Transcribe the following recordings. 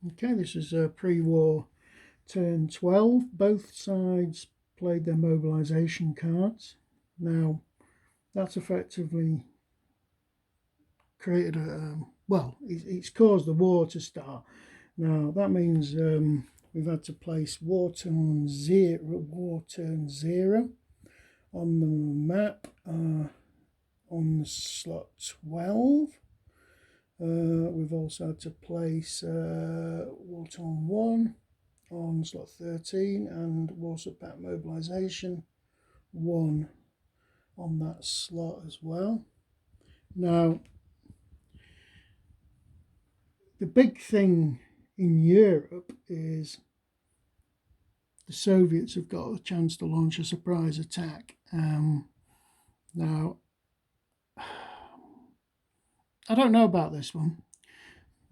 Okay, this is a pre-war turn 12. Both sides played their mobilisation cards. Now, that's effectively created a, well, it's caused the war to start. Now, that means we've had to place war turn 0 on the map on the slot 12. We've also had to place war turn 1 on slot 13 and Warsaw Pact Mobilisation 1 on that slot as well. Now, the big thing in Europe is the Soviets have got a chance to launch a surprise attack. Now, I don't know about this one.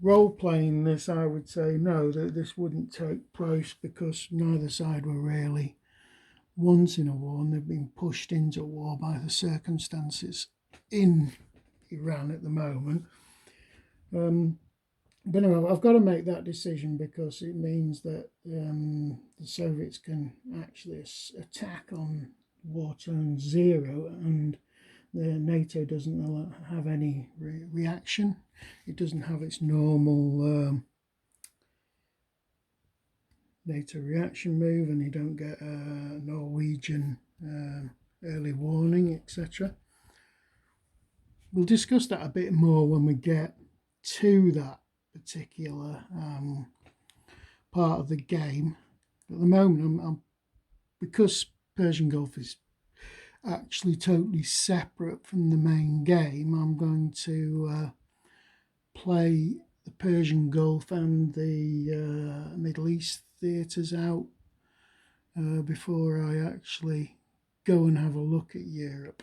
Role-playing this, I would say no, that this wouldn't take place because neither side were really wanting a war, and they've been pushed into war by the circumstances in Iran at the moment. But anyway, I've got to make that decision because it means that the Soviets can actually attack on war turn 0, and the NATO doesn't have any reaction. It doesn't have its normal NATO reaction move, and you don't get a Norwegian early warning, etc. We'll discuss that a bit more when we get to that particular part of the game. At the moment, because Persian Gulf is actually totally separate from the main game, I'm going to play the Persian Gulf and the Middle East theatres out before I actually go and have a look at Europe.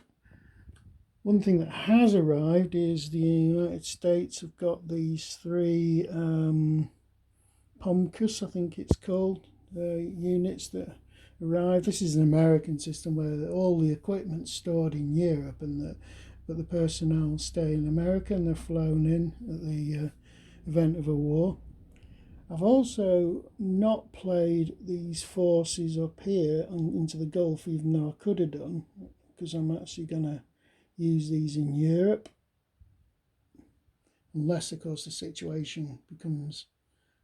One thing that has arrived is the United States have got these 3 POMCUS, I think it's called, units that arrive. This is an American system where all the equipment's stored in Europe, but the personnel stay in America and they're flown in at the event of a war. I've also not played these forces up here into the Gulf, even though I could have done, because I'm actually going to use these in Europe, unless of course the situation becomes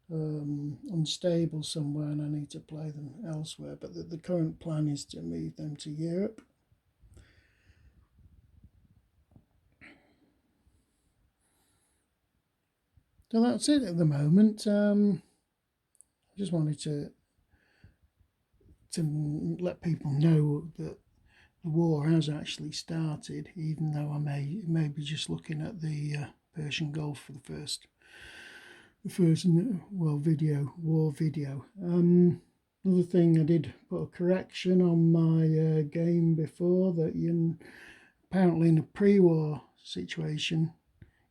unstable somewhere and I need to play them elsewhere. But the current plan is to move them to Europe. So that's it at the moment. I just wanted to let people know that the war has actually started, even though I may be just looking at the Persian Gulf for the first war video. Another thing, I did put a correction on my game before, that apparently in a pre-war situation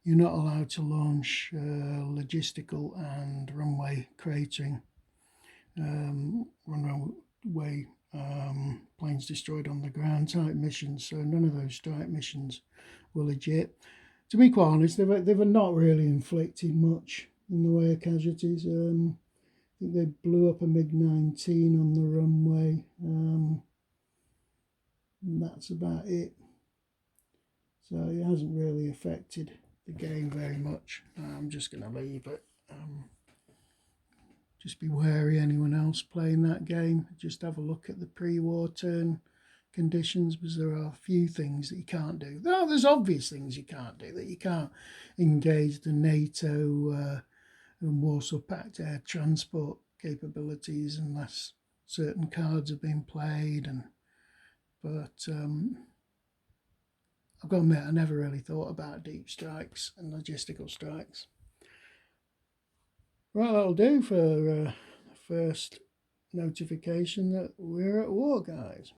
you're not allowed to launch logistical and runway cratering, runway planes destroyed on the ground type missions. So none of those type missions were legit. To be quite honest, they've not really inflicted much in the way of casualties. I think they blew up a MiG-19 on the runway, and that's about it. So it hasn't really affected the game very much. I'm just going to leave it. Just be wary anyone else playing that game. Just have a look at the pre-war turn conditions, because there are a few things that you can't do. There's obvious things you can't do, that you can't engage the NATO and Warsaw Pact air transport capabilities unless certain cards have been played. But I've got to admit, I never really thought about deep strikes and logistical strikes. Right, that'll do for the first notification that we're at war, guys.